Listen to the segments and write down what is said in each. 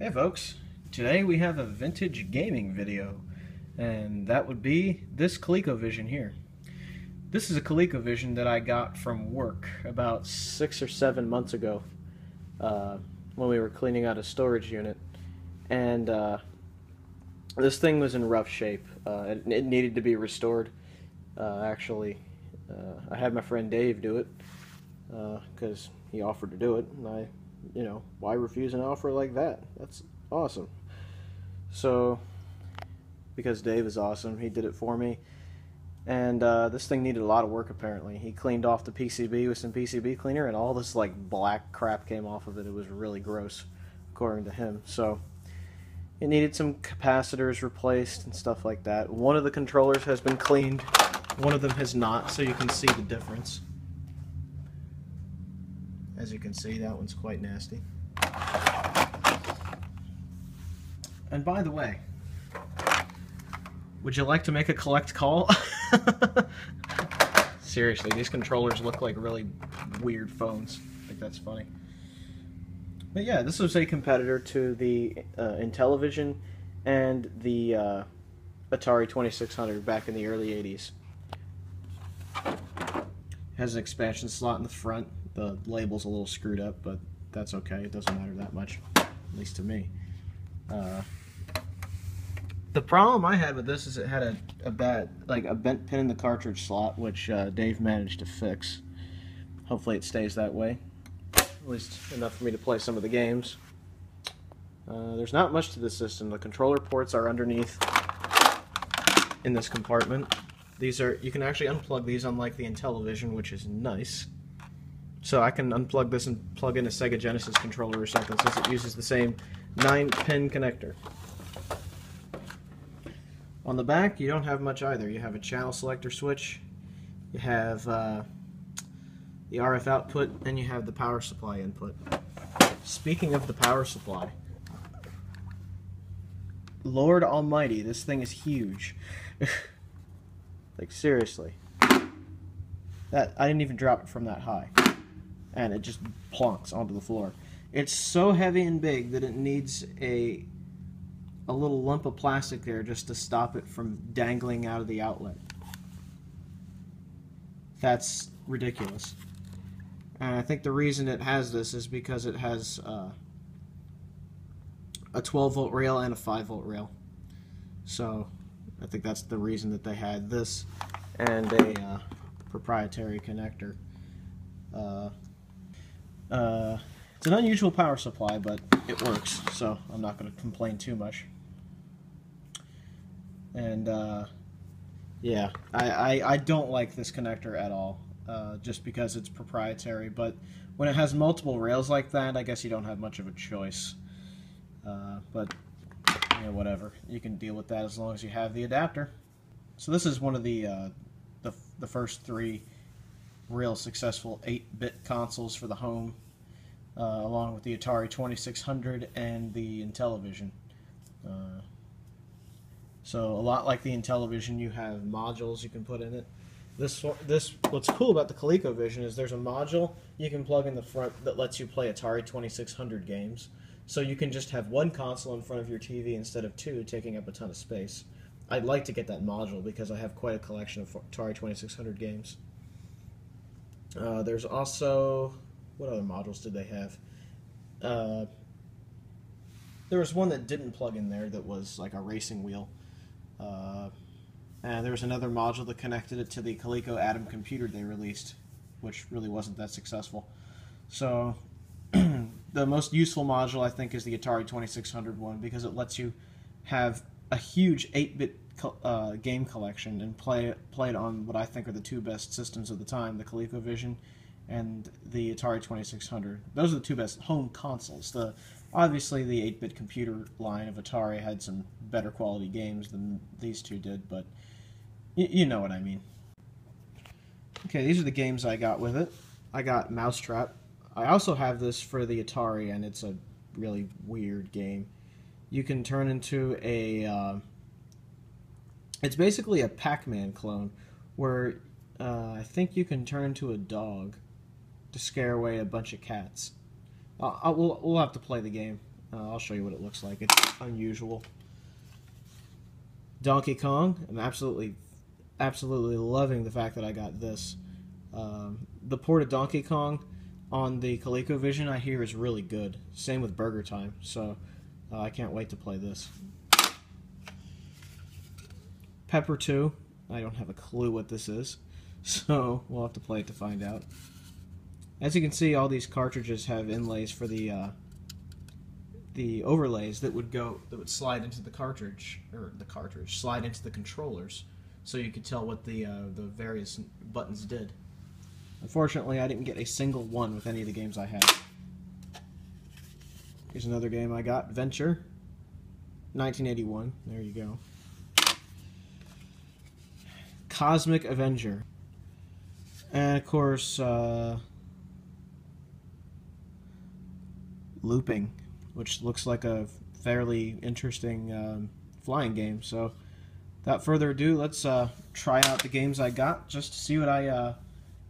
Hey folks, today we have a vintage gaming video, and that would be this Colecovision here. This is a Colecovision that I got from work about 6 or 7 months ago when we were cleaning out a storage unit, and this thing was in rough shape. It needed to be restored. Actually, I had my friend Dave do it because he offered to do it, and why refuse an offer like that? That's awesome. So, because Dave is awesome, he did it for me. And this thing needed a lot of work, apparently. He cleaned off the PCB with some PCB cleaner, and all this like black crap came off of it. It was really gross, according to him. So, it needed some capacitors replaced and stuff like that. One of the controllers has been cleaned. One of them has not, so you can see the difference. As you can see, that one's quite nasty. And by the way, would you like to make a collect call? Seriously, these controllers look like really weird phones. I think that's funny. But yeah, this was a competitor to the Intellivision and the Atari 2600 back in the early 80s. Has an expansion slot in the front. The label's a little screwed up, but that's okay. It doesn't matter that much, at least to me. The problem I had with this is it had a bent pin in the cartridge slot, which Dave managed to fix. Hopefully it stays that way. At least enough for me to play some of the games. There's not much to this system. The controller ports are underneath in this compartment. You can actually unplug these, unlike the Intellivision, which is nice. So I can unplug this and plug in a Sega Genesis controller or something, since it uses the same 9-pin connector. On the back, you don't have much either. You have a channel selector switch, you have the RF output, and you have the power supply input. Speaking of the power supply, Lord Almighty, this thing is huge. Like, seriously. I didn't even drop it from that high. And it just plonks onto the floor. It's so heavy and big that it needs a little lump of plastic there just to stop it from dangling out of the outlet. That's ridiculous. And I think the reason it has this is because it has a 12-volt rail and a 5-volt rail. So I think that's the reason that they had this and a proprietary connector. It's an unusual power supply, but it works, so I'm not going to complain too much. And yeah, I don't like this connector at all, just because it's proprietary, but when it has multiple rails like that, I guess you don't have much of a choice. But yeah, whatever, you can deal with that as long as you have the adapter. So this is one of the first 3 real successful 8-bit consoles for the home, along with the Atari 2600 and the Intellivision. So a lot like the Intellivision, you have modules you can put in it. What's cool about the ColecoVision is there's a module you can plug in the front that lets you play Atari 2600 games. So you can just have one console in front of your TV instead of 2, taking up a ton of space. I'd like to get that module because I have quite a collection of Atari 2600 games. There's also, what other modules did they have? There was one that didn't plug in there that was like a racing wheel. And there was another module that connected it to the Coleco Atom computer they released, which really wasn't that successful. So the most useful module, I think, is the Atari 2600 one, because it lets you have a huge 8-bit game collection and play it on what I think are the 2 best systems of the time, the ColecoVision and the Atari 2600. Those are the 2 best home consoles. Obviously, the 8-bit computer line of Atari had some better quality games than these 2 did, but you know what I mean. Okay, these are the games I got with it. I got Mousetrap. I also have this for the Atari, and it's a really weird game. You can turn into a... it's basically a Pac-Man clone, where I think you can turn into a dog to scare away a bunch of cats. We'll have to play the game. I'll show you what it looks like. It's unusual. Donkey Kong. I'm absolutely loving the fact that I got this. The port of Donkey Kong on the Colecovision I hear is really good. Same with Burger Time, so I can't wait to play this. Pepper 2. I don't have a clue what this is, so we'll have to play it to find out. As you can see, all these cartridges have inlays for the overlays that would slide into the slide into the controllers, so you could tell what the various buttons did. Unfortunately, I didn't get a single one with any of the games I had. Here's another game I got, Venture, 1981. There you go. Cosmic Avenger, and of course Looping, which looks like a fairly interesting flying game. So, without further ado, let's try out the games I got just to see what I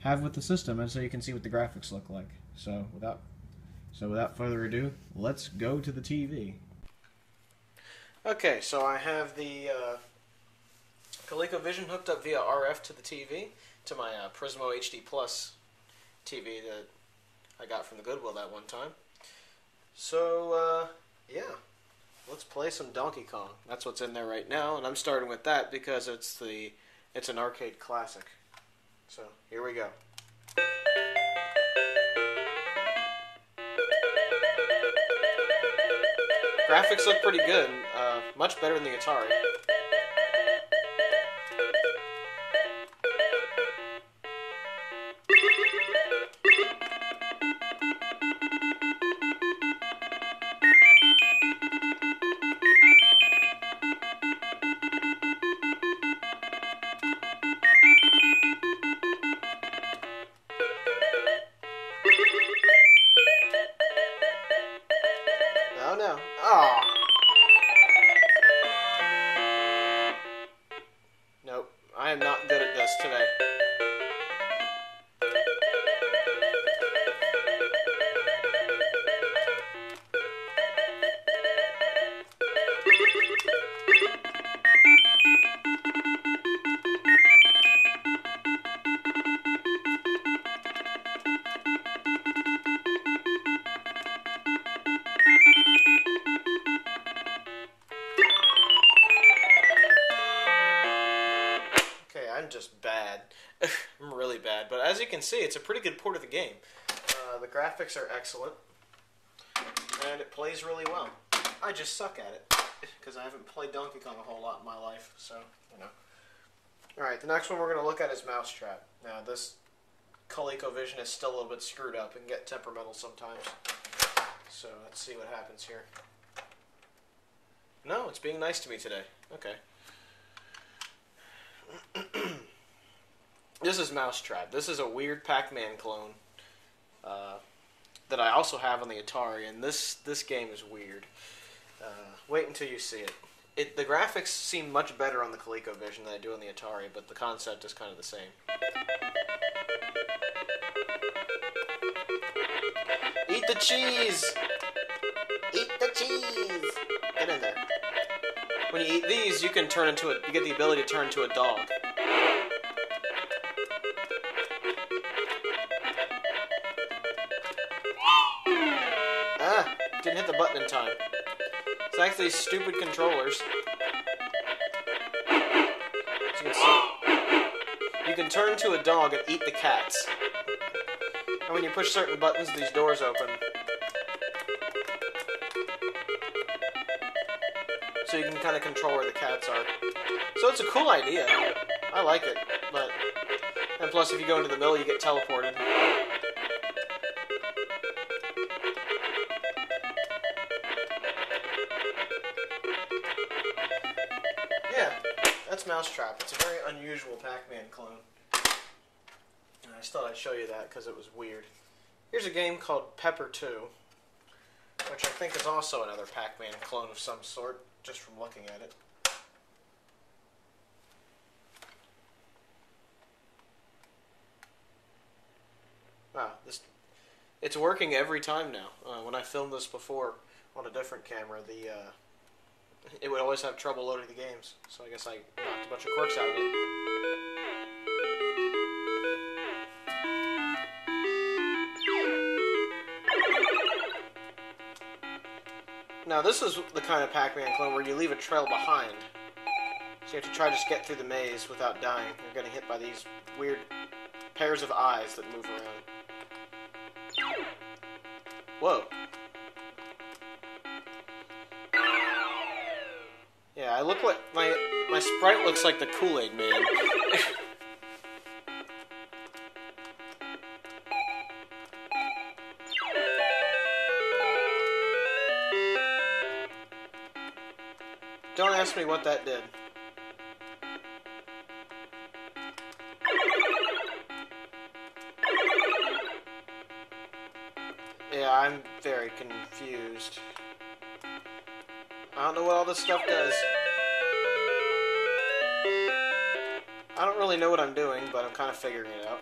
have with the system, and so you can see what the graphics look like. So without further ado, let's go to the TV. Okay, so I have the Colecovision hooked up via RF to the TV, to my Prismo HD Plus TV that I got from the Goodwill that one time. So, yeah, let's play some Donkey Kong. That's what's in there right now, and I'm starting with that because it's an arcade classic. So, here we go. Graphics look pretty good, much better than the Atari. No. Oh. Nope. I am not good at this today. I'm just bad. I'm really bad. But as you can see, it's a pretty good port of the game. The graphics are excellent, and it plays really well. I just suck at it, because I haven't played Donkey Kong a whole lot in my life, so, you know. Alright, the next one we're going to look at is Mousetrap. Now, this Colecovision is still a little bit screwed up and get temperamental sometimes. So, let's see what happens here. No, it's being nice to me today. Okay. This is Mousetrap. This is a weird Pac-Man clone that I also have on the Atari, and this game is weird. Wait until you see it. The graphics seem much better on the Colecovision than they do on the Atari, but the concept is kind of the same. Eat the cheese! Eat the cheese! Get in there. When you eat these, you can turn into you get the ability to turn into a dog. Ah, didn't hit the button in time. It's thanks to these stupid controllers. As you can see, you can turn into a dog and eat the cats. And when you push certain buttons, these doors open. So you can kind of control where the cats are. So it's a cool idea. I like it, but... And plus, if you go into the middle, you get teleported. Yeah, that's Mousetrap. It's a very unusual Pac-Man clone. And I just thought I'd show you that because it was weird. Here's a game called Pepper 2, which I think is also another Pac-Man clone of some sort, just from looking at it. Wow, it's working every time now. When I filmed this before, on a different camera, it would always have trouble loading the games. So I guess I knocked a bunch of quirks out of it. Now this is the kind of Pac-Man clone where you leave a trail behind. So you have to try to just get through the maze without dying. You're getting hit by these weird pairs of eyes that move around. Whoa. Yeah, I look like... My sprite looks like the Kool-Aid Man. Don't ask me what that did. Yeah, I'm very confused. I don't know what all this stuff does. I don't really know what I'm doing, but I'm kind of figuring it out.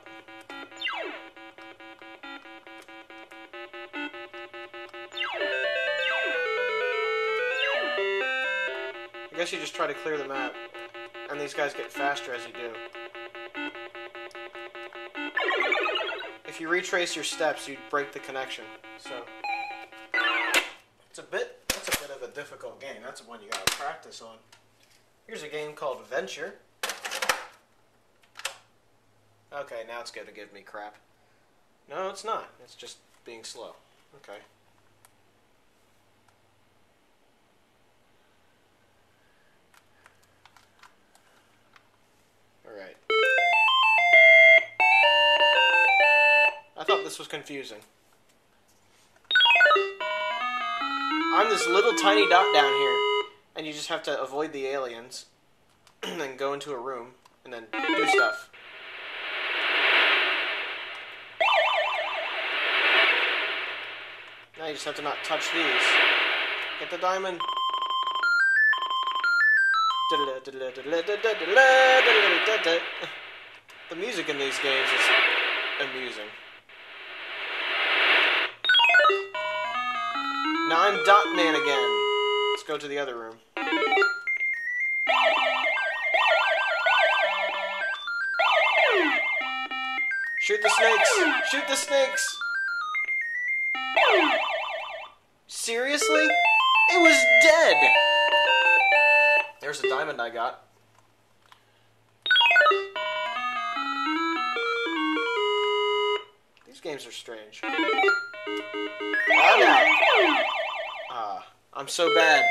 I guess you just try to clear the map, and these guys get faster as you do. If you retrace your steps, you break the connection. So that's a bit of a difficult game. That's one you gotta practice on. Here's a game called Venture. Okay, now it's gonna give me crap. No, it's not. It's just being slow. Okay. Alright. I thought this was confusing. I'm this little tiny dot down here, and you just have to avoid the aliens, and then go into a room, and then do stuff. Now you just have to not touch these. Get the diamond. The music in these games is amusing. Now I'm Dot Man again. Let's go to the other room. Shoot the snakes! Shoot the snakes! Seriously? It was dead! There's a diamond I got. These games are strange. Oh no! I'm so bad.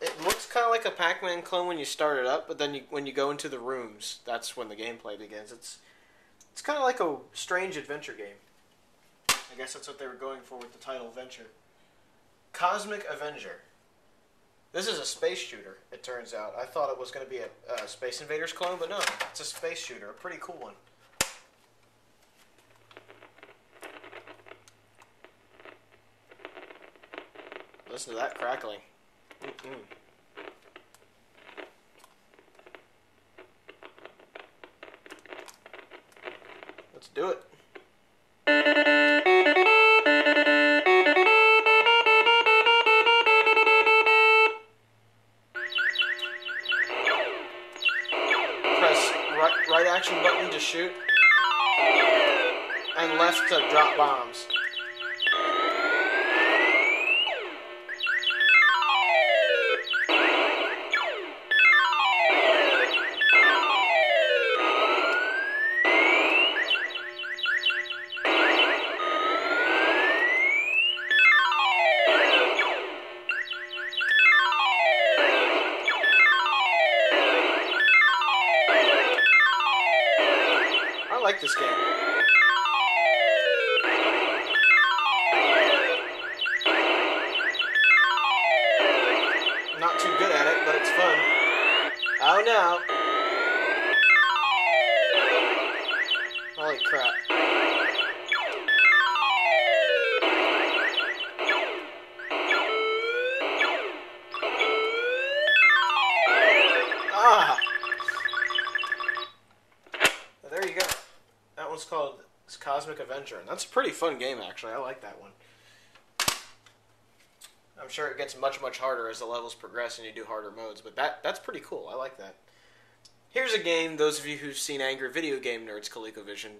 It looks kind of like a Pac-Man clone when you start it up, but then when you go into the rooms, that's when the gameplay begins. It's kind of like a strange adventure game. I guess that's what they were going for with the title Venture. Cosmic Avenger. This is a space shooter, it turns out. I thought it was going to be a Space Invaders clone, but no, it's a space shooter, a pretty cool one. Listen to that crackling. Let's do it. Press right action button to shoot, and left to drop bombs. I like this game. Not too good at it, but it's fun. Oh no! Holy crap. Ah! There you go. That one's called It's Cosmic Avenger, and that's a pretty fun game, actually. I like that one. I'm sure it gets much, much harder as the levels progress and you do harder modes, but that's pretty cool. I like that. Here's a game those of you who've seen Angry Video Game Nerds Colecovision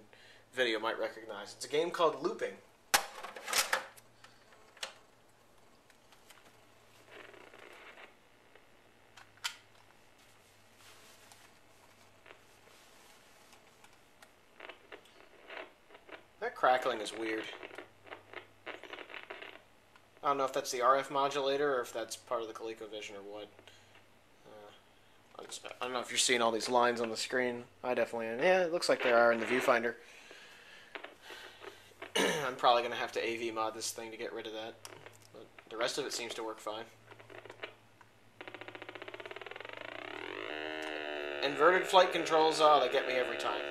video might recognize. It's a game called Looping. That crackling is weird. I don't know if that's the RF modulator or if that's part of the ColecoVision or what. I don't know if you're seeing all these lines on the screen. I definitely am. Yeah, it looks like there are in the viewfinder. I'm probably going to have to AV mod this thing to get rid of that. But the rest of it seems to work fine. Inverted flight controls, oh, they get me every time.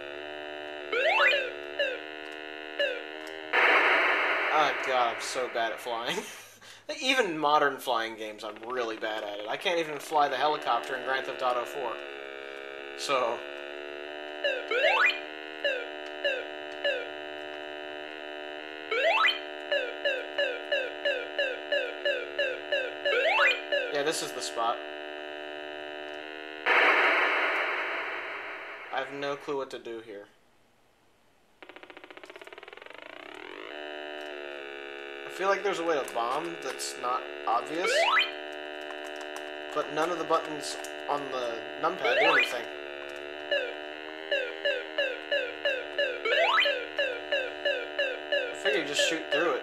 Oh god, I'm so bad at flying. Even modern flying games, I'm really bad at it. I can't even fly the helicopter in Grand Theft Auto 4. So... yeah, this is the spot. I have no clue what to do here. I feel like there's a way to bomb that's not obvious, but none of the buttons on the numpad do anything. I figure you just shoot through it.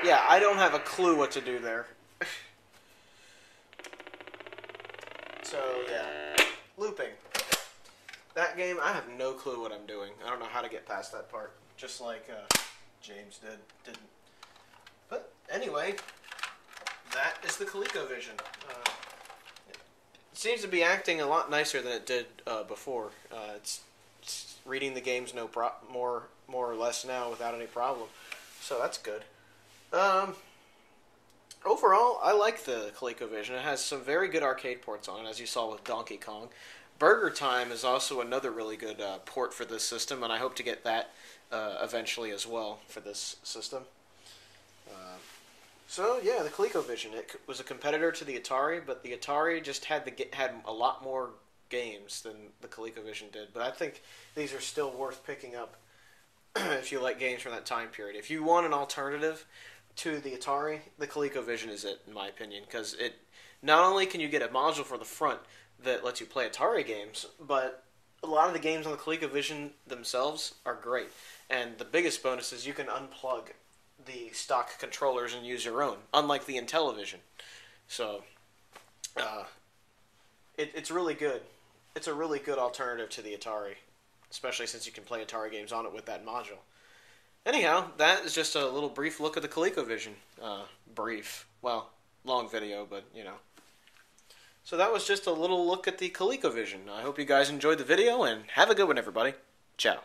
Yeah, I don't have a clue what to do there. So, yeah. Looping. That game, I have no clue what I'm doing. I don't know how to get past that part. Just like, James didn't. But anyway, that is the ColecoVision. It seems to be acting a lot nicer than it did before. It's reading the games more or less now without any problem. So that's good. Overall, I like the ColecoVision. It has some very good arcade ports on it, as you saw with Donkey Kong. Burger Time is also another really good port for this system, and I hope to get that eventually as well for this system. So yeah, the ColecoVision. It was a competitor to the Atari, but the Atari just had a lot more games than the ColecoVision did. But I think these are still worth picking up if you like games from that time period. If you want an alternative to the Atari, the ColecoVision is it, in my opinion, because it not only can you get a module for the front that lets you play Atari games, but a lot of the games on the ColecoVision themselves are great. And the biggest bonus is you can unplug the stock controllers and use your own, unlike the Intellivision. So, it's really good. It's a really good alternative to the Atari, especially since you can play Atari games on it with that module. Anyhow, that is just a little brief look at the ColecoVision. Brief. Well, long video, but, you know. So that was just a little look at the ColecoVision. I hope you guys enjoyed the video, and have a good one, everybody. Ciao.